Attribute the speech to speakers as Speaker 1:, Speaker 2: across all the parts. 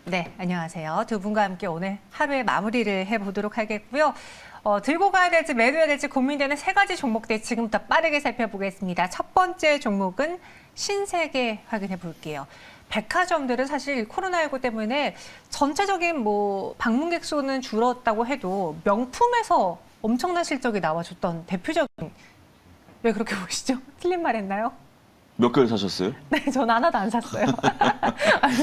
Speaker 1: 네, 안녕하세요. 두 분과 함께 오늘 하루의 마무리를 해보도록 하겠고요. 들고 가야 될지 매도해야 될지 고민되는 세 가지 종목들 지금부터 빠르게 살펴보겠습니다. 첫 번째 종목은 신세계 확인해 볼게요. 백화점들은 사실 코로나19 때문에 전체적인 방문객 수는 줄었다고 해도 명품에서 엄청난 실적이 나와줬던 대표적인, 왜 그렇게 보시죠? 틀린 말 했나요?
Speaker 2: 몇 개를 사셨어요?
Speaker 1: 네, 전 하나도 안 샀어요.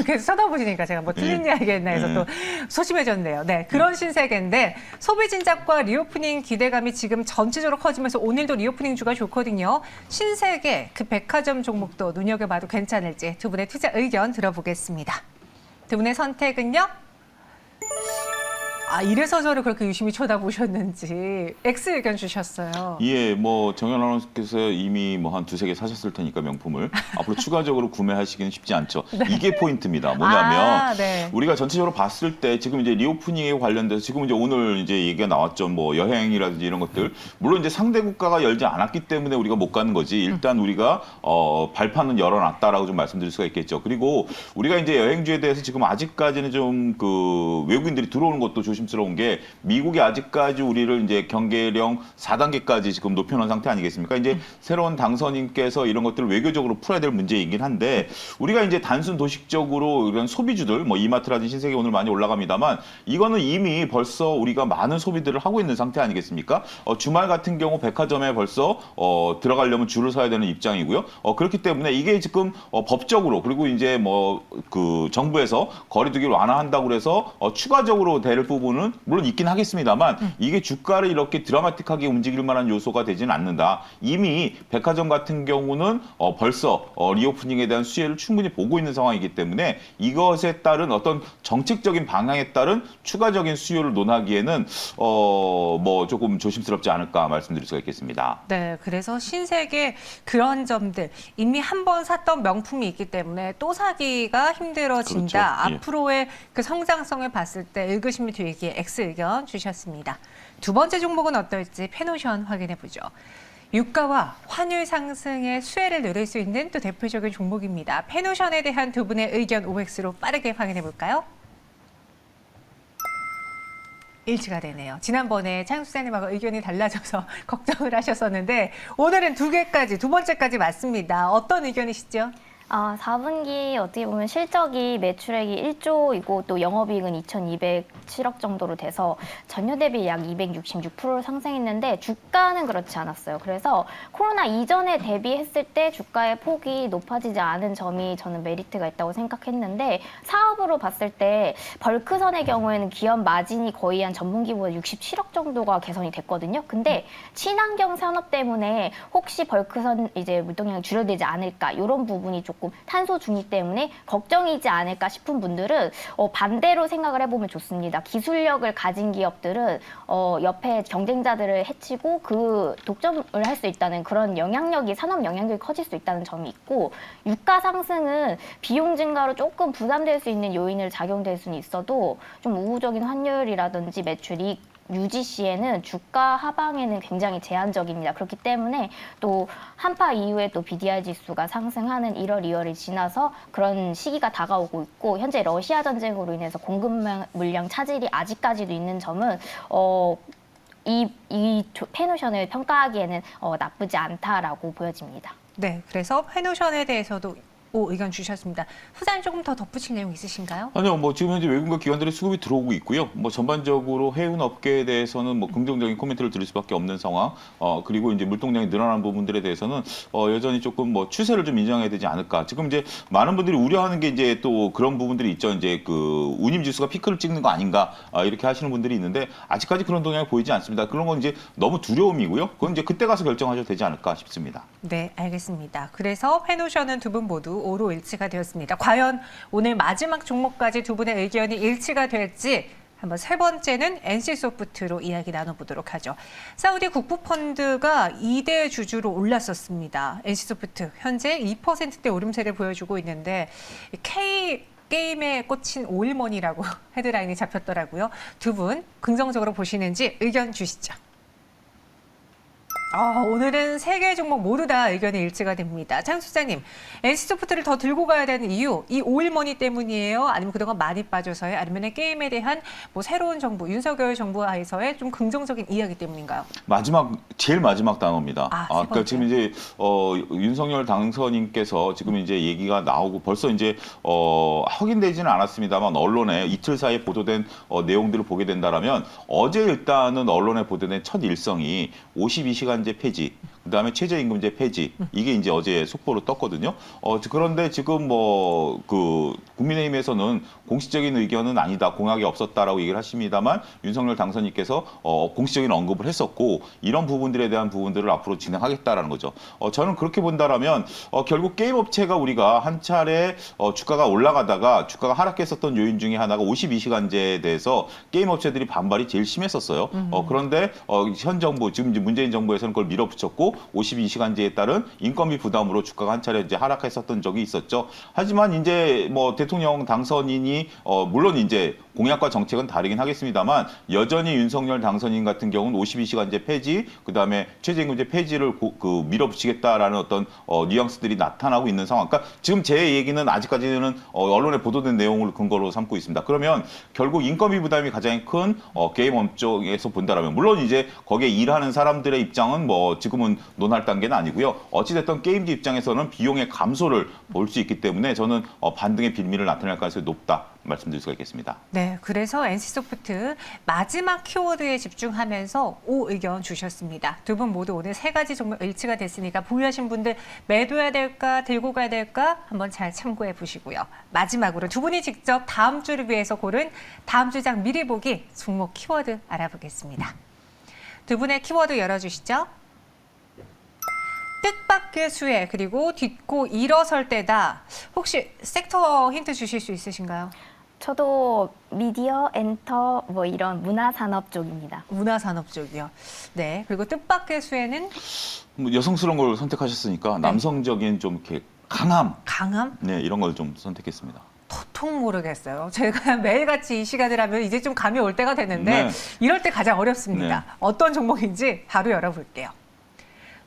Speaker 1: 계속 쳐다보시니까 제가 틀린 이야기 했나 해서 또 소심해졌네요. 네, 그런 신세계인데 소비 진작과 리오프닝 기대감이 지금 전체적으로 커지면서 오늘도 리오프닝 주가 좋거든요. 신세계, 그 백화점 종목도 눈여겨봐도 괜찮을지 두 분의 투자 의견 들어보겠습니다. 두 분의 선택은요? 이래서 저를 그렇게 유심히 쳐다보셨는지 X 의견 주셨어요.
Speaker 2: 예, 정현 아나운서께서 이미 한 두세 개 사셨을 테니까 명품을 앞으로 추가적으로 구매하시기는 쉽지 않죠.
Speaker 1: 네.
Speaker 2: 이게 포인트입니다. 뭐냐면
Speaker 1: 네.
Speaker 2: 우리가 전체적으로 봤을 때 지금 이제 리오프닝에 관련돼서 지금 이제 오늘 이제 얘기가 나왔죠. 여행이라든지 이런 것들. 물론 이제 상대 국가가 열지 않았기 때문에 우리가 못 가는 거지. 일단 우리가 발판은 열어놨다라고 좀 말씀드릴 수가 있겠죠. 그리고 우리가 이제 여행주에 대해서 지금 아직까지는 좀 외국인들이 들어오는 것도 조심스러운 게 미국이 아직까지 우리를 이제 경계령 4단계까지 지금 높여놓은 상태 아니겠습니까? 이제 새로운 당선인께서 이런 것들을 외교적으로 풀어야 될 문제이긴 한데 우리가 이제 단순 도식적으로 이런 소비주들 이마트라든지 신세계 오늘 많이 올라갑니다만 이거는 이미 벌써 우리가 많은 소비들을 하고 있는 상태 아니겠습니까? 주말 같은 경우 백화점에 벌써 들어가려면 줄을 서야 되는 입장이고요. 그렇기 때문에 이게 지금 법적으로 그리고 이제 정부에서 거리두기를 완화한다고 그래서 추가적으로 대를 부분은 물론 있긴 하겠습니다만 이게 주가를 이렇게 드라마틱하게 움직일 만한 요소가 되지는 않는다. 이미 백화점 같은 경우는 벌써 리오프닝에 대한 수혜를 충분히 보고 있는 상황이기 때문에 이것에 따른 어떤 정책적인 방향에 따른 추가적인 수요를 논하기에는 조금 조심스럽지 않을까 말씀드릴 수가 있겠습니다.
Speaker 1: 네, 그래서 신세계 그런 점들 이미 한 번 샀던 명품이 있기 때문에 또 사기가 힘들어진다.
Speaker 2: 그렇죠. 예.
Speaker 1: 앞으로의 그 성장성을 봤을 때 의구심이 들기에 X 의견 주셨습니다. 두 번째 종목은 어떨지 페노션 확인해 보죠. 유가와 환율 상승의 수혜를 누릴 수 있는 또 대표적인 종목입니다. 페노션에 대한 두 분의 의견 OX로 빠르게 확인해 볼까요? 일치가 되네요. 지난번에 창수사님하고 의견이 달라져서 걱정을 하셨었는데 오늘은 두 번째까지 맞습니다. 어떤 의견이시죠?
Speaker 3: 4분기 어떻게 보면 실적이 매출액이 1조이고 또 영업이익은 2,207억 정도로 돼서 전년 대비 약 266% 상승했는데 주가는 그렇지 않았어요. 그래서 코로나 이전에 대비했을 때 주가의 폭이 높아지지 않은 점이 저는 메리트가 있다고 생각했는데 사업으로 봤을 때 벌크선의 경우에는 기업 마진이 거의 한 전분기보다 67억 정도가 개선이 됐거든요. 근데 친환경 산업 때문에 혹시 벌크선 이제 물동량이 줄어들지 않을까 이런 부분이 조금 탄소 중립 때문에 걱정이지 않을까 싶은 분들은 반대로 생각을 해보면 좋습니다. 기술력을 가진 기업들은 옆에 경쟁자들을 해치고 그 독점을 할 수 있다는 그런 산업 영향력이 커질 수 있다는 점이 있고 유가 상승은 비용 증가로 조금 부담될 수 있는 요인을 작용될 수는 있어도 좀 우호적인 환율이라든지 매출이 유지 시에는 주가 하방에는 굉장히 제한적입니다. 그렇기 때문에 또 한파 이후에 또 BDI 지수가 상승하는 1월, 2월이 지나서 그런 시기가 다가오고 있고 현재 러시아 전쟁으로 인해서 공급 물량 차질이 아직까지도 있는 점은 이 페노션을 평가하기에는 나쁘지 않다라고 보여집니다.
Speaker 1: 네, 그래서 페노션에 대해서도 의견 주셨습니다. 후자님 조금 더 덧붙일 내용 있으신가요?
Speaker 2: 아니요, 지금 현재 외국인과 기관들의 수급이 들어오고 있고요. 전반적으로 해운 업계에 대해서는 긍정적인 코멘트를 드릴 수밖에 없는 상황. 그리고 이제 물동량이 늘어난 부분들에 대해서는 여전히 조금 추세를 좀 인정해야 되지 않을까. 지금 이제 많은 분들이 우려하는 게 이제 또 그런 부분들이 있죠. 이제 운임 지수가 피크를 찍는 거 아닌가 이렇게 하시는 분들이 있는데 아직까지 그런 동향이 보이지 않습니다. 그런 건 이제 너무 두려움이고요. 그건 이제 그때 가서 결정하셔도 되지 않을까 싶습니다.
Speaker 1: 네, 알겠습니다. 그래서 페노션은 두 분 모두 5로 일치가 되었습니다. 과연 오늘 마지막 종목까지 두 분의 의견이 일치가 될지 한번 세 번째는 NC소프트로 이야기 나눠보도록 하죠. 사우디 국부펀드가 2대 주주로 올랐었습니다. NC소프트 현재 2%대 오름세를 보여주고 있는데 게임에 꽂힌 오일머니라고 헤드라인이 잡혔더라고요. 두 분 긍정적으로 보시는지 의견 주시죠. 오늘은 세 개 종목 모두 다 의견이 일치가 됩니다. 장 소장님, NC소프트를 더 들고 가야 되는 이유, 이 5일머니 때문이에요? 아니면 그동안 많이 빠져서요? 아니면 게임에 대한 뭐 새로운 정부, 윤석열 정부 하에서의 좀 긍정적인 이야기 때문인가요?
Speaker 2: 제일 마지막 단어입니다.
Speaker 1: 세
Speaker 2: 그러니까
Speaker 1: 번째.
Speaker 2: 지금 이제 윤석열 당선인께서 지금 이제 얘기가 나오고 벌써 이제 확인되지는 않았습니다만 언론에 이틀 사이에 보도된 내용들을 보게 된다라면 어제 일단은 언론에 보도된 첫 일성이 52시간제 폐지, 그다음에 최저임금제 폐지, 이게 이제 어제 속보로 떴거든요. 그런데 지금 그 국민의힘에서는 공식적인 의견은 아니다, 공약이 없었다라고 얘기를 하십니다만 윤석열 당선인께서 공식적인 언급을 했었고 이런 부분들에 대한 부분들을 앞으로 진행하겠다라는 거죠. 저는 그렇게 본다라면 결국 게임 업체가 우리가 한 차례 주가가 올라가다가 주가가 하락했었던 요인 중에 하나가 52시간제에 대해서 게임 업체들이 반발이 제일 심했었어요. 그런데 현 정부, 지금 이제 문재인 정부에서는 그걸 밀어붙였고 52시간제에 따른 인건비 부담으로 주가가 한 차례 이제 하락했었던 적이 있었죠. 하지만 이제 뭐 대통령 당선인이 물론 이제 공약과 정책은 다르긴 하겠습니다만 여전히 윤석열 당선인 같은 경우는 52시간제 폐지, 그다음에 최저임금제 폐지를 밀어붙이겠다라는 어떤 뉘앙스들이 나타나고 있는 상황. 그러니까 지금 제 얘기는 아직까지는 언론에 보도된 내용을 근거로 삼고 있습니다. 그러면 결국 인건비 부담이 가장 큰 게임 업종에서 본다라면 물론 이제 거기에 일하는 사람들의 입장은 뭐 지금은 논할 단계는 아니고요. 어찌됐든 게임즈 입장에서는 비용의 감소를 볼 수 있기 때문에 저는 반등의 빌미를 나타낼 가능성이 높다 말씀드릴 수가 있겠습니다.
Speaker 1: 네, 그래서 NC소프트 마지막 키워드에 집중하면서 5 의견 주셨습니다. 두 분 모두 오늘 세 가지 종목 일치가 됐으니까 보유하신 분들 매도해야 될까 들고 가야 될까 한번 잘 참고해 보시고요. 마지막으로 두 분이 직접 다음 주를 위해서 고른 다음 주장 미리 보기 종목 키워드 알아보겠습니다. 두 분의 키워드 열어주시죠. 뜻밖의 수혜 그리고 딛고 일어설 때다. 혹시 섹터 힌트 주실 수 있으신가요?
Speaker 3: 저도 미디어, 엔터 뭐 이런 문화산업 쪽입니다.
Speaker 1: 문화산업 쪽이요. 네. 그리고 뜻밖의 수혜는
Speaker 2: 뭐 여성스러운 걸 선택하셨으니까 남성적인 좀 이렇게 강함,
Speaker 1: 강함?
Speaker 2: 네 이런 걸 좀 선택했습니다.
Speaker 1: 도통 모르겠어요. 제가 매일같이 이 시간을 하면 이제 좀 감이 올 때가 됐는데
Speaker 2: 네.
Speaker 1: 이럴 때 가장 어렵습니다.
Speaker 2: 네.
Speaker 1: 어떤 종목인지 바로 열어볼게요.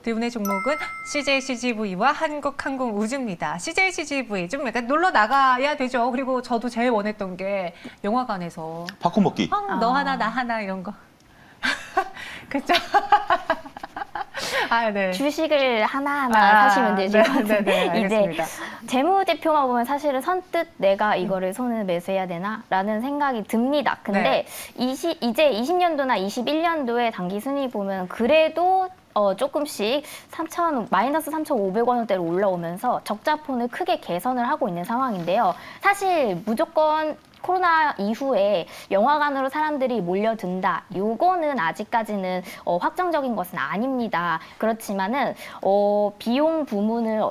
Speaker 1: 두 분의 종목은 CJCGV와 한국항공우주입니다. CJCGV 좀 약간 놀러 나가야 되죠. 그리고 저도 제일 원했던 게 영화관에서
Speaker 2: 팝콘 먹기.
Speaker 1: 너 하나 나 하나 이런 거. 그렇죠? 네.
Speaker 3: 주식을 하나하나 사시면 되실 것 같은데
Speaker 1: 네, 알겠습니다.
Speaker 3: 이제 재무제표만 보면 사실은 선뜻 내가 이거를 손을 매수해야 되나라는 생각이 듭니다. 근데 이제 20년도나 21년도에 단기 순위 보면 그래도 조금씩 마이너스 3,500원대로 올라오면서 적자폰을 크게 개선을 하고 있는 상황인데요. 사실 무조건 코로나 이후에 영화관으로 사람들이 몰려든다. 요거는 아직까지는 확정적인 것은 아닙니다. 그렇지만은 비용 부문을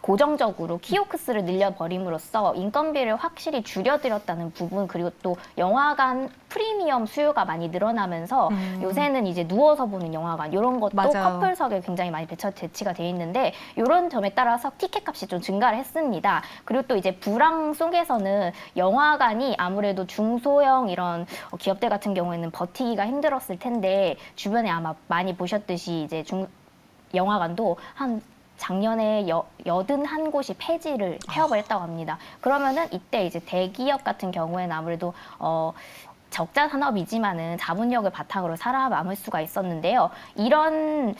Speaker 3: 고정적으로 키오스크를 늘려버림으로써 인건비를 확실히 줄여드렸다는 부분, 그리고 또 영화관 프리미엄 수요가 많이 늘어나면서 요새는 이제 누워서 보는 영화관 이런 것도
Speaker 1: 맞아요.
Speaker 3: 커플석에 굉장히 많이 배치가 돼 있는데 이런 점에 따라서 티켓 값이 좀 증가를 했습니다. 그리고 또 이제 불황 속에서는 영화관이 아무래도 중소형 이런 기업들 같은 경우에는 버티기가 힘들었을 텐데 주변에 아마 많이 보셨듯이 이제 영화관도 한 작년에 81곳이 폐업을 했다고 합니다. 그러면은 이때 이제 대기업 같은 경우에는 아무래도 적자 산업이지만은 자본력을 바탕으로 살아남을 수가 있었는데요. 이런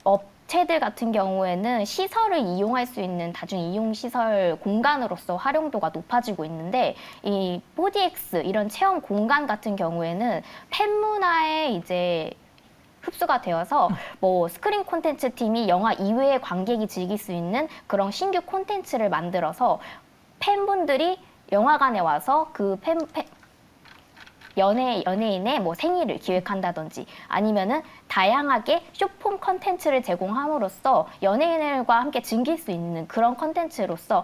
Speaker 3: 업체들 같은 경우에는 시설을 이용할 수 있는 다중 이용 시설 공간으로서 활용도가 높아지고 있는데 이 4DX 이런 체험 공간 같은 경우에는 팬문화에 이제 흡수가 되어서 뭐 스크린 콘텐츠 팀이 영화 이외의 관객이 즐길 수 있는 그런 신규 콘텐츠를 만들어서 팬분들이 영화관에 와서 그 연예인의 뭐 생일을 기획한다든지 아니면은 다양하게 쇼폼 컨텐츠를 제공함으로써 연예인들과 함께 즐길 수 있는 그런 컨텐츠로서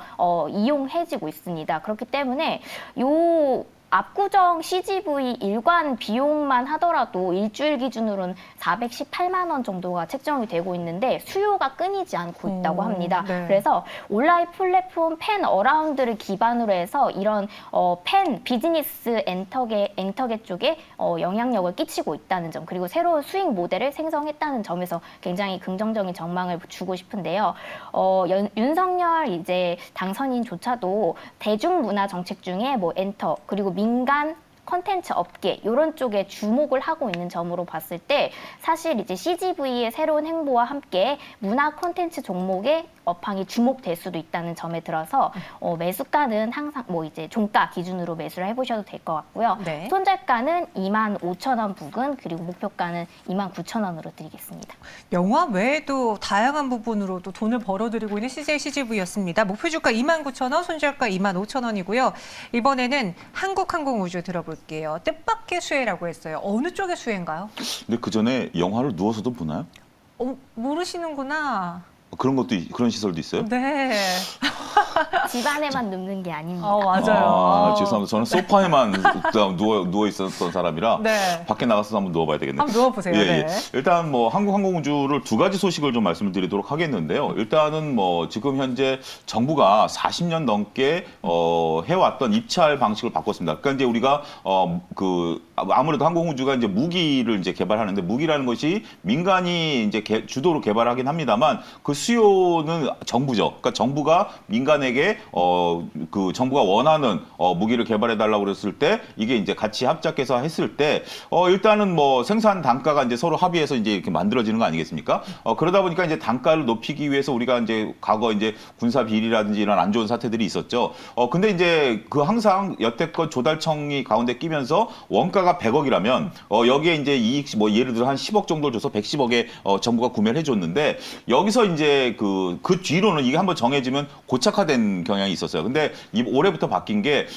Speaker 3: 이용해지고 있습니다. 그렇기 때문에 요 압구정 CGV 일관 비용만 하더라도 일주일 기준으로는 418만 원 정도가 책정이 되고 있는데 수요가 끊이지 않고 있다고 합니다.
Speaker 1: 네.
Speaker 3: 그래서 온라인 플랫폼 팬 어라운드를 기반으로 해서 이런 팬 비즈니스 엔터계 쪽에 영향력을 끼치고 있다는 점, 그리고 새로운 수익 모델을 생성했다는 점에서 굉장히 긍정적인 전망을 주고 싶은데요. 윤석열 이제 당선인조차도 대중문화 정책 중에 뭐 엔터 그리고 민간 컨텐츠 업계 이런 쪽에 주목을 하고 있는 점으로 봤을 때 사실 이제 CGV의 새로운 행보와 함께 문화 콘텐츠 종목의 업황이 주목될 수도 있다는 점에 들어서 매수가는 항상 뭐 이제 종가 기준으로 매수를 해보셔도 될 것 같고요.
Speaker 1: 네.
Speaker 3: 손절가는 25,000원 부근 그리고 목표가는 29,000원으로 드리겠습니다.
Speaker 1: 영화 외에도 다양한 부분으로도 돈을 벌어들이고 있는 CJ CGV였습니다. 목표 주가 29,000원, 손절가 25,000원이고요. 이번에는 한국항공우주 들어볼게요. 뜻밖의 수혜라고 했어요. 어느 쪽의 수혜인가요?
Speaker 2: 근데 그 전에 영화를 누워서도 보나요?
Speaker 1: 모르시는구나.
Speaker 2: 그런 시설도 있어요?
Speaker 1: 네.
Speaker 3: 집안에만 눕는 게 아닙니다.
Speaker 1: 맞아요.
Speaker 2: 죄송합니다. 저는 소파에만 누워 있었던 사람이라
Speaker 1: 네.
Speaker 2: 밖에 나가서 한번 누워봐야 되겠네요.
Speaker 1: 한번 누워보세요.
Speaker 2: 예.
Speaker 1: 네.
Speaker 2: 일단 뭐 한국항공우주를 두 가지 소식을 좀 말씀을 드리도록 하겠는데요. 일단은 뭐 지금 현재 정부가 40년 넘게 해왔던 입찰 방식을 바꿨습니다. 그러니까 이제 우리가 아무래도 항공우주가 이제 무기를 이제 개발하는데 무기라는 것이 민간이 이제 주도로 개발하긴 합니다만 그 수요는 정부죠. 그러니까 정부가 민간에게 정부가 원하는 무기를 개발해 달라고 그랬을 때 이게 이제 같이 합작해서 했을 때 일단은 뭐 생산 단가가 이제 서로 합의해서 이제 이렇게 만들어지는 거 아니겠습니까? 그러다 보니까 이제 단가를 높이기 위해서 우리가 이제 과거 이제 군사 비리라든지 이런 안 좋은 사태들이 있었죠. 근데 이제 항상 여태껏 조달청이 가운데 끼면서 원가가 100억이라면 여기에 이제 이익 뭐 예를 들어 한 10억 정도를 줘서 110억에 정부가 구매를 해줬는데 여기서 이제 그 뒤로는 이게 한번 정해지면 고착화된 경향이 있었어요. 근데 올해부터 바뀐 게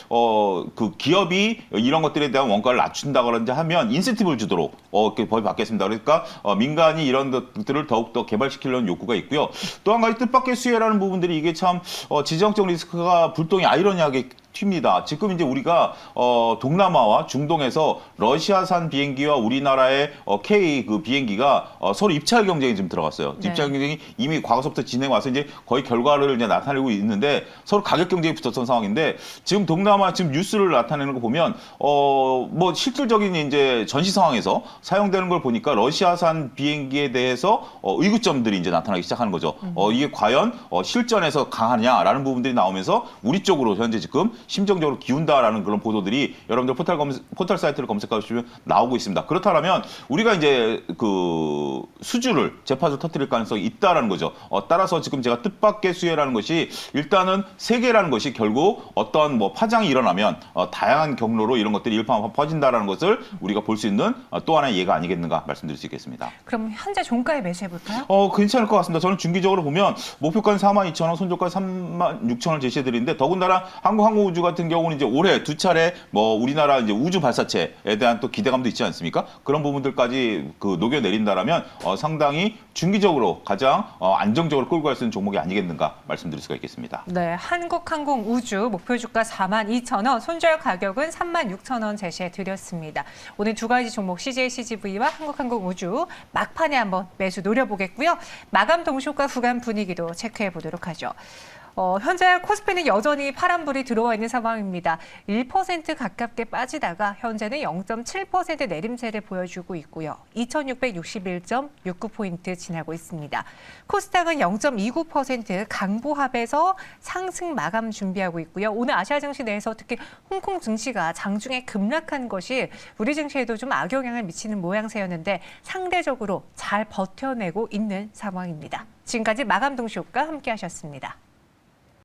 Speaker 2: 그 기업이 이런 것들에 대한 원가를 낮춘다든지 하면 인센티브를 주도록 법이 바뀌었습니다. 그러니까 민간이 이런 것들을 더욱더 개발시키려는 욕구가 있고요. 또 한 가지 뜻밖의 수혜라는 부분들이 이게 참 지정적 리스크가 불똥이 아이러니하게 튑니다. 지금 이제 우리가 동남아와 중동에서 러시아산 비행기와 우리나라의 K 그 비행기가 서로 입찰 경쟁이 좀 들어갔어요.
Speaker 1: 네.
Speaker 2: 입찰 경쟁이 이미 과거서부터 진행 와서 이제 거의 결과를 이제 나타내고 있는데 서로 가격 경쟁이 붙었던 상황인데 지금 동남아 지금 뉴스를 나타내는 거 보면 뭐 실질적인 이제 전시 상황에서 사용되는 걸 보니까 러시아산 비행기에 대해서 의구점들이 이제 나타나기 시작하는 거죠. 이게 과연 실전에서 강하냐라는 부분들이 나오면서 우리 쪽으로 현재 지금 심정적으로 기운다라는 그런 보도들이 여러분들 포털 사이트를 검색하시면 나오고 있습니다. 그렇다면 우리가 이제 그 수주를 재파주 터뜨릴 가능성이 있다라는 거죠. 따라서 지금 제가 뜻밖의 수혜라는 것이 일단은 세계라는 것이 결국 어떤 뭐 파장이 일어나면 다양한 경로로 이런 것들이 일파만파 퍼진다라는 것을 우리가 볼 수 있는 또 하나의 예가 아니겠는가 말씀드릴 수 있겠습니다.
Speaker 1: 그럼 현재 종가에 매수해볼까요?
Speaker 2: 괜찮을 것 같습니다. 저는 중기적으로 보면 목표가는 42,000원, 손절가 36,000원 제시해드리는데 더군다나 한국항공우주 같은 경우는 이제 올해 두 차례 뭐 우리나라 이제 우주 발사체에 대한 또 기대감도 있지 않습니까? 그런 부분들까지 녹여내린다라면 상당히 중기적으로 가장 안정적으로 끌고 갈 수 있는 종목이 아니겠는가 말씀드릴 수가 있겠습니다.
Speaker 1: 네, 한국항공우주 목표 주가 42,000원, 손절 가격은 36,000원 제시해드렸습니다. 오늘 두 가지 종목 CJ CGV와 한국항공우주 막판에 한번 매수 노려보겠고요. 마감 동시효과 구간 분위기도 체크해 보도록 하죠. 현재 코스피는 여전히 파란불이 들어와 있는 상황입니다. 1% 가깝게 빠지다가 현재는 0.7% 내림세를 보여주고 있고요. 2661.69포인트 지나고 있습니다. 코스닥은 0.29% 강보합에서 상승 마감 준비하고 있고요. 오늘 아시아 증시 내에서 특히 홍콩 증시가 장중에 급락한 것이 우리 증시에도 좀 악영향을 미치는 모양새였는데 상대적으로 잘 버텨내고 있는 상황입니다. 지금까지 마감 동시효과 함께 하셨습니다.